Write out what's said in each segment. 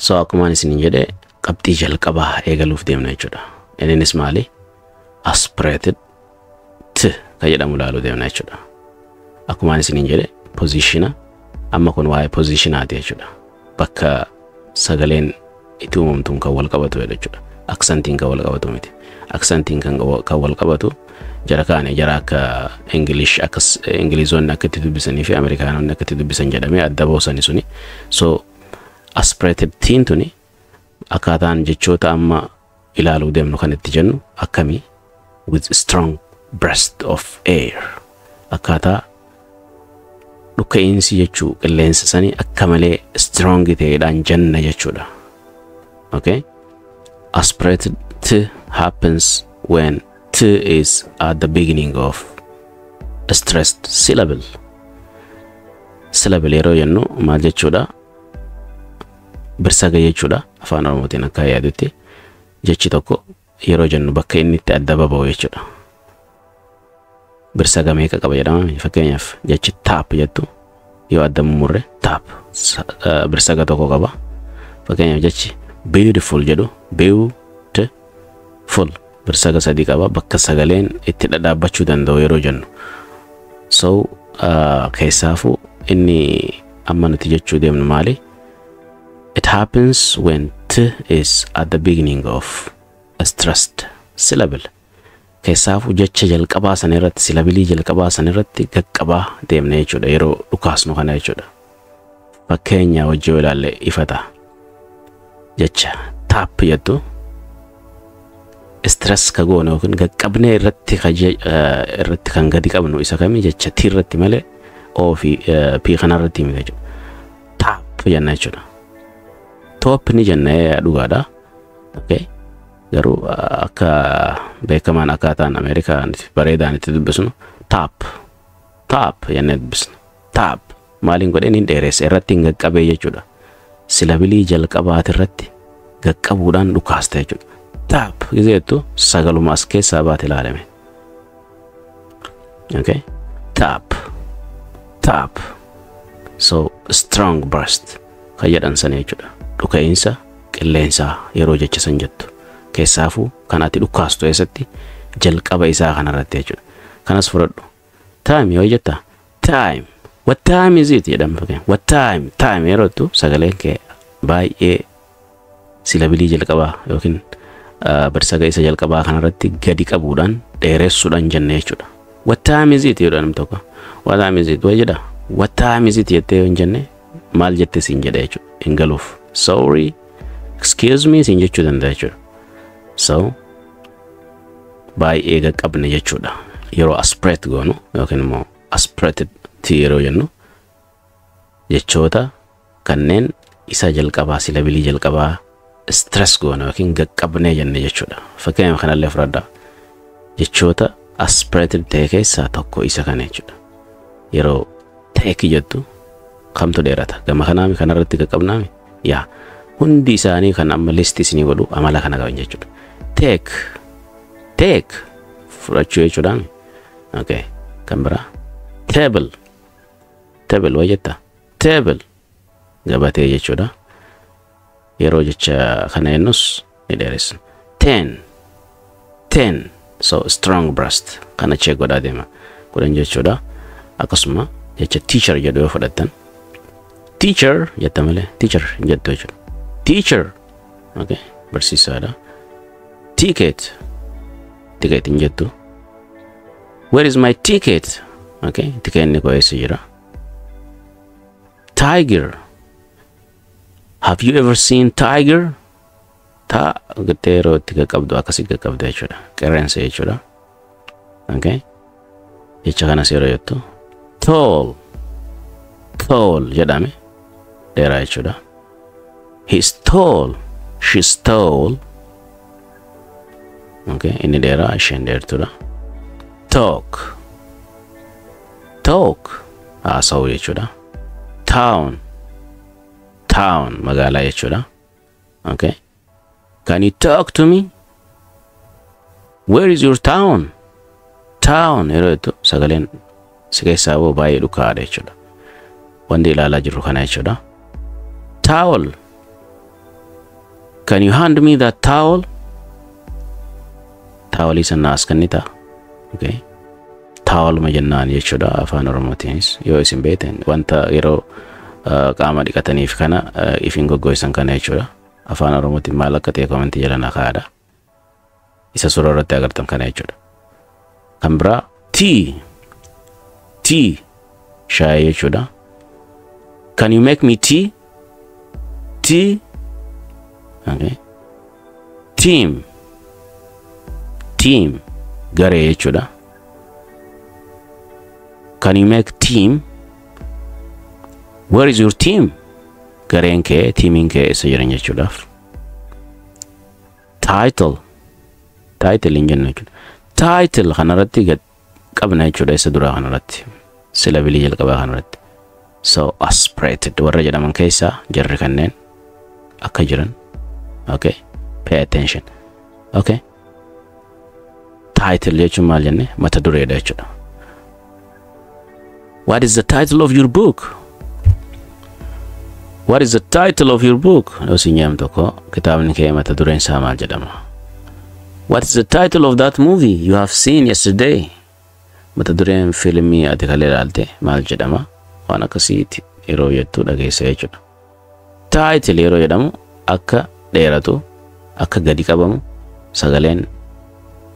So akkuma isin jedhe qabxii jalqabaa eegaluuf deemna jechuudha. Innis maali? Aspirated t ka jedhamu laaluu deemna jechuudha. Akkuma isin jedhe position amma kun waa'ee positionaati jechuudha. Bakka sagaleen itti uumamtuun kan wal qabatu jechuudha. Accentiin kan wal qabatu miti. Accentiin kan wal qabatu jara kaane jara akka English akka Ingilizoonni akka itti dubbisanii fi Amerikaanonni akka itti dubbisan jedhamee adda baasanii suni. So aspirated tiin tuni akkaataan jechoota amma ilaaluu deemnu kan itti jennu akkami with strong burst of air akkaataa dhukka'insi jechuu qilleensa sanii akka malee strong ta'eedhaan janna jechuudha. Okay? Aspirated t happens when t is at the beginning of a stressed syllable. Syllable yeroo jennu maal jechuudha? Birsaga jechuudha. Afaan Oromootiin akka yaadutti jechi tokko yeroo jennu bakka inni itti adda baba'u jechuudha. Birsaga meeqa qaba jedhama? Fakkeenyaaf jechi tap jettu yoo adda murre tap birsaga tokko qaba. Fakkeenyaaf jechi beautiful jedhu beautiful birsaga sadii qaba bakka sagaleen itti dhadhaabachuu danda'u yeroo jennu. So keessaafu inni amma nuti jechuu deemnu maali? It happens when t is at the beginning of a stressed syllable. Keessaafu jecha jalqabaa san irratti silabilii jalqabaa san irratti gaqqabaa deemna jechuudha yeroo dhukaasnu kana jechuudha. Fakkeenya wajjin ilaalle ifata. Jecha tap jettu stress ka goone yookiin gaqqabnee irratti kan gadi qabnu isa kamii jecha t irratti malee o fi p kana irratti miti jechuudha. Tap jenna jechuudha. Top ni jenna dhugaadha. Okay? Garuu akka beekamaan akkaataan Ameerikaan bareedaan itti dubbisnu tap jennee dubbisna. Tap maaliin godheen hin dheeresse irratti hin gaqqabee jechuudha. Silabilii jalqabaati irratti gaqqabuudhaan dhukaasta jechuudha. Tap gizeettu sagaluma as keessaa baate ilaalame. Okay? Tap. So strong burst kan jedhan sana jechuudha. Dhuka'insa qilleensaa yeroo jecha san jettu. Keessaafu kan ati dhukaastu eessatti jalqaba isaa kanarratti jechuudha. Kanas fudhadhu. Time yoo jetta time. What time is it jedhama fakkeenyaaf. What time yeroo jettu sagaleen kee baay'ee silabilii jalqabaa yookiin birsaga isa jalqabaa kanarratti gadi qabuudhaan dheeressuudhaan jenne jechuudha. What time is it jedhama tokko. What time is it way jedha. What time is it jettee yoo jenne maal jette siin jedha jechuudha. Hin galuuf. Sorry. Excuse me siin jechuu danda'a jechuudha. So baay'ee gaqqabne jechuudha. Yeroo aspirate goonu yookiin immoo aspirated t yeroo jennu jechoota kanneen isa jalqabaa silabilii jalqabaa stress goonu yookiin gaqqabne jenne jechuudha. Fakkeenyaaf kanallee fudhadhaa. Jechoota aspirated ta'e keessaa tokko isa kana jechuudha. Yeroo take jettu kamtu dheerata. Gama kanaami kanarratti gaqqabnaami. Yaa hundi isaanii kan amma listi isinii godhu amala kana qaban jechuudha. Take fudhachuu jechuudha. Okay. Kan biraa table wajjetta. Table gabatee jechuudha. Yeroo jecha kana jennus ni dheeressina. 10 so strong burst kana chee godhaa deema. Godhan jechuudha. Akkasuma jecha teacher jedhu yoo fudhattan. Teacher jetta malee teacher jettu jechuudha. Teacher. Okay. Barsiisaadha. Ticket hin jettu. Where is my ticket? Okay. Ticket ni eessa jira. Tiger. Have you ever seen tiger? Ta gateero tiga qabdu akkasi qabdu jechuudha. Qeerransa jechuudha. Okay. Jecha kana seero jettu. Tall jedhame. Dheeraa jechuudha. He's tall. She's tall. Okay, inni dheeraa isheen dheertuudha. Talk haasa'uu jechuudha. Town magaalaa jechuudha. Okay. Can you talk to me? Where is your town? Town yeroo jettu sagaleen si keessaa baay'ee dhukaadha jechuudha. Wanti ilaalaa jirru kana jechuudha. Towel Can you hand me that towel? Towel is naas kannita. Okay. Towel ma jennaan jechuudha afaan oromootiinis yoo isin beektan wanta yeroo qaama dhiqataniif kana ifin goggoisan kana jechuudha afaan oromootiin maal akka ta'e komentii jala na kaa'adha isa suuraa irratti agartan kana jechuudha kan biraa tea shaayii jechuudha can you make me tea okay team garee jechuudha can you make team? Where is your team? Gareen kee teamiin kee isa jiran jechuudhaaf. Title hin jennu jechuudha. Title kanarratti qabna jechuudha isa duraa kanarratti. Silabilii jalqabaa kanarratti. So aspirated warra jedhaman keessaa jarri kanneen akka jiran. Okay. Pay attention. Okay. Title jechuun maal jenne mata dureedha jechuudha. What is the title of your book? What is the title of your book? Osinyam toko kitabni kee mata dureen isaa maal jedhama? What is the title of that movie you have seen yesterday? Mata dureen filmii ati kale ilaalte maal jedhama? Waan akkasiiti yeroo jettu dhageessa jechuudha. Title yeroo jedhamu akka dheeratu akka gadi qabamu sagaleen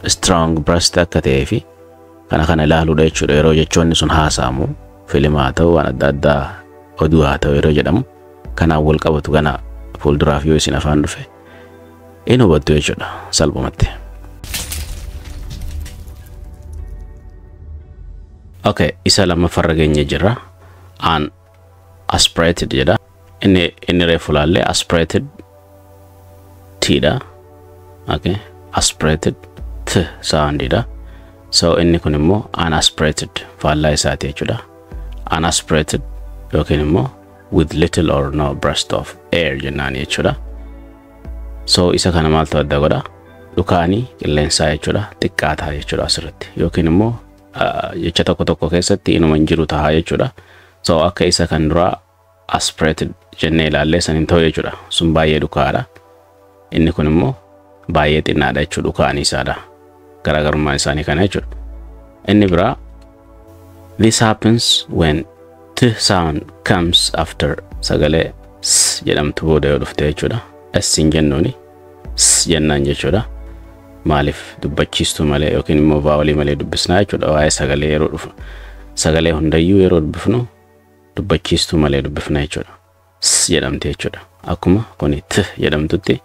strong breast akka ta'ee fi kana ilaaluudha jechuudha yeroo jechoonni sun haasaamu filmaa ta'u waan adda addaa oduu haa ta'u yeroo jedhamu kanaan wal qabatu kana fuulduraaf yoo isin afaan dhufe inni hubattu jechuudha salphumatti. Okay, isa lammaffaa geenye jirra. Aspirated jedha. Inni reefu laallee aspirated tidha. Okay, aspirated t soundidha. So inni kun immoo unaspirated faallaa isaati jechuudha. Unaspirated yookiin immoo with little or no burst of air jennaan jechuudha. So isa kana maaltu adda godha? Dhukaanii qilleensaa jechuudha xiqqaataa jechuudha asirratti yookiin immoo jecha tokko keessatti inuma hin jiru ta'a jechuudha. So akka isa kan duraa aspirated jennee ilaallee san hin ta'u jechuudha. Sun baay'ee dhukaadha. Inni kun immoo baay'ee xinnaadha jechuudha dhukaanii isaadha. Garaagarummaan isaanii kana jechuudha. Inni biraa this happens when t sound comes after sagalee s jedhamtu booda yoo dhufte jechuudha. S hin jennuuni s jennaan jechuudha. Maaliif dubbachiistu malee yookiin immoo vaawolii malee dubbisnaa jechuudha. Waa'ee sagalee yeroo dhufu sagalee hundayyuu yeroo dubbifnu dubbachiistu malee dubbifna jechuudha. S jedhamti jechuudha. Akkuma kuni t jedhamtutti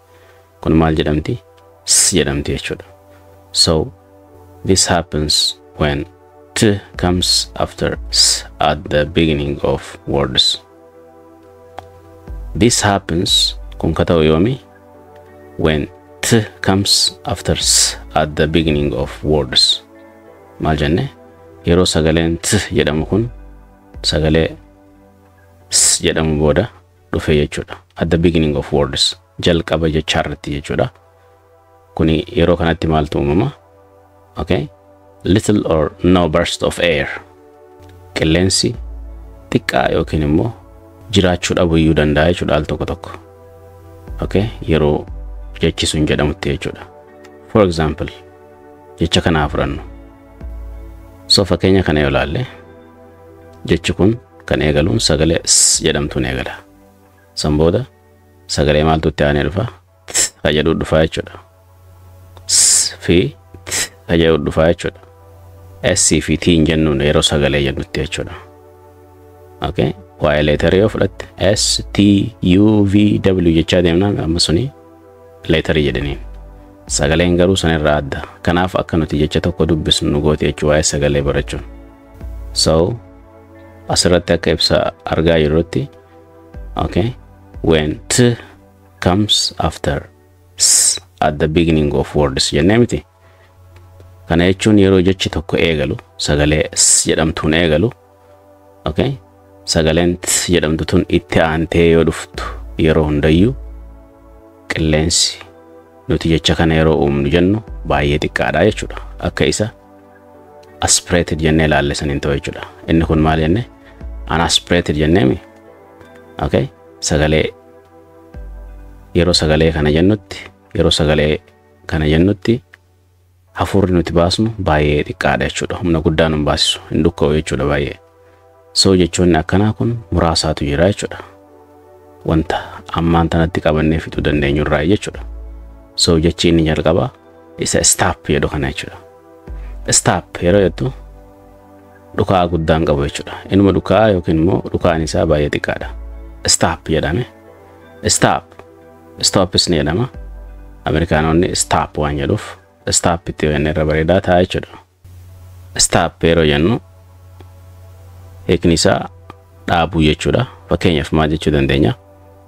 kun maal jedhamti? S jedhamti jechuudha. So this happens when t comes after s at the beginning of words. This happens kun kata'u yoomi when t comes after s at the beginning of words. Maal jenne yeroo sagaleen t jedhamu kun sagalee s jedhamu booda dhufe jechuudha. At the beginning of words jalqaba jechaarratti jechuudha. Kuni yeroo kanatti maaltu uumama? Okay, little or no burst of air. Qilleensi xiqqaa yookiin immoo jiraachuu dhabuyyuu danda'a jechuudha al tokko. Okay, yeroo jechi sun jedhamutti jechuudha. For example, jecha kana furannu. So fakkeenya kana yoo ilaalle jechi kun kan eegaluun sagalee s jedhamtuun eegala. San booda sagalee maaltu itti aanee dhufa? Fayyaduu dhufa jechuudha. S fi fayyaduu dhufa jechuudha. S fi t hin jennuun yeroo sagalee jennutti jechuudha. Okay, waa'ee leetarii yoo fudhatte S T U V W jechaa deemnaan amma suni leetarii jedhaniin. Sagaleen garuu sanirraa adda. Kanaaf akka nuti jecha tokko dubbisnu nu gooti jechuu waa'ee sagalee barachuun. So asirratti akka ibsa argaa jirrutti okay, when t comes after s at the beginning of words jennee miti. Kana jechuun yeroo jechi tokko eegalu sagalee s jedhamtuun eegalu okay, sagaleen t jedhamtuun itti aantee yoo dhuftu yeroo hundayyuu qilleensi nuti jecha kana yeroo uumnu jennu baay'ee xiqqaadha jechuudha. Akka isa aspirated jennee ilaalle saniin ta'u jechuudha. Inni kun maal jenne? Unaspirated jenneemi. Okay, sagalee yeroo sagalee kana jennutti hafuurri nuti baasnu baay'ee xiqqaadha jechuudha. Humna guddaa nu baasisu hin dhukka'u jechuudha baay'ee. So jechuun akkanaa kun muraasaatu jira jechuudha. Wanta ammaan tanatti qabannee fixuu dandeenyu irraa jechuudha. So jechi inni jalqaba isa stop jedhu kana jechuudha. Stop yeroo jettu dhukaa guddaan qabu jechuudha. Inuma dhukaa yookiin immoo dhukaan isaa baay'ee xiqqaadha. Stop jedhame. Stop is ni jedhama. Amerikaanonni stop waan jedhuuf stop itti waan irra bareedaa ta'a jechuudha. Stop yeroo jennu hiikni isaa dhaabuu jechuudha. Fakkeenyaaf maal jechuu dandeenya?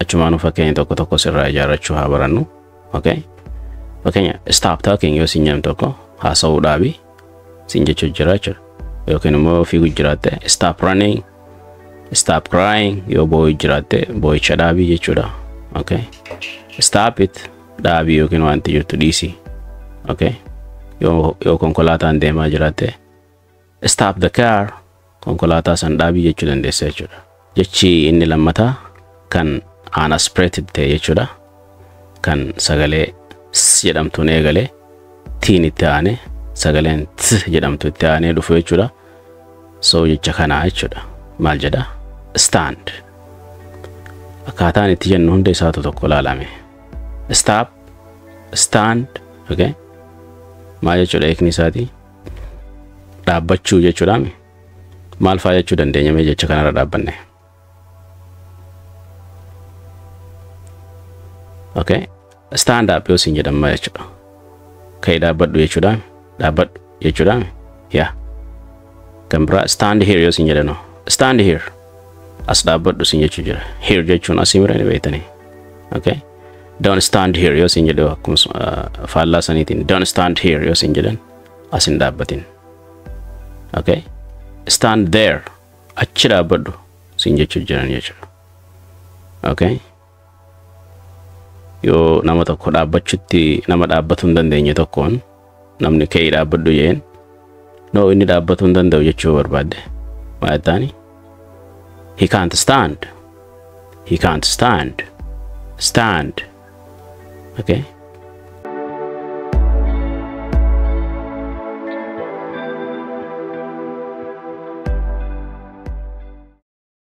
Achumaanuu fakkeenya tokko sirraa ijaarrachuu haa barannu. Okay? Fakkeenya stop talking yoo siin jedhamu tokko haasa'uu dhaabii siin jechuu jira jechuudha. Yookiin immoo fiiguu jiraatte stop running, stop crying yoo boo'uu jiraatte boo'icha dhaabii jechuudha. Okay? Stop it dhaabii yookiin wanti jirtu dhiisii. Okay? Yoo konkolaataan deemaa jiraatte stop the car konkolaataa san dhaabii jechuu dandeessa jechuudha. Jechi inni lammataa kan unaspirated ta'e jechuudha. Kan sagalee s jedhamtuun eegalee tiin itti aanee sagaleen t jedhamtu itti aanee dhufu jechuudha. So jecha kanaa jechuudha. Maal jedha? Stand. Akkaataan itti jennu hunda isaatu tokko ilaalame. Stop, stand, okay? Maal jechuudha hiikni isaati? Dhaabbachuu jechuudha. Maal fa'aa jechuu dandeenya mee jecha kanarra dhaabbanne? Okay? Stand up yoo siin jedhama jechuudha. Ka'ii dhaabbadhu jechuudha. Dhaabbadhu jechuudha. Yeah. Kan biraa stand here yoo siin jedhano. Stand here. As dhaabbadhu siin jechuu jira. Here jechuun asii mira ni beektanii. Okay? Don't stand here yoo siin jedhu akkuma faallaa saniitiin. Don't stand here yoo siin jedhan as hin dhaabbatin. Okay? Stand there. Achi dhaabbadhu siin jechuu jiran jechuudha. Okay? Yoo nama tokko dhaabbachuutti nama dhaabbatu hin dandeenye tokkoon namni ka'ii dhaabbadhu jeen no inni dhaabbatu hin danda'u jechuu barbaadde maal taani? He can't stand. He can't stand. Stand. Okay?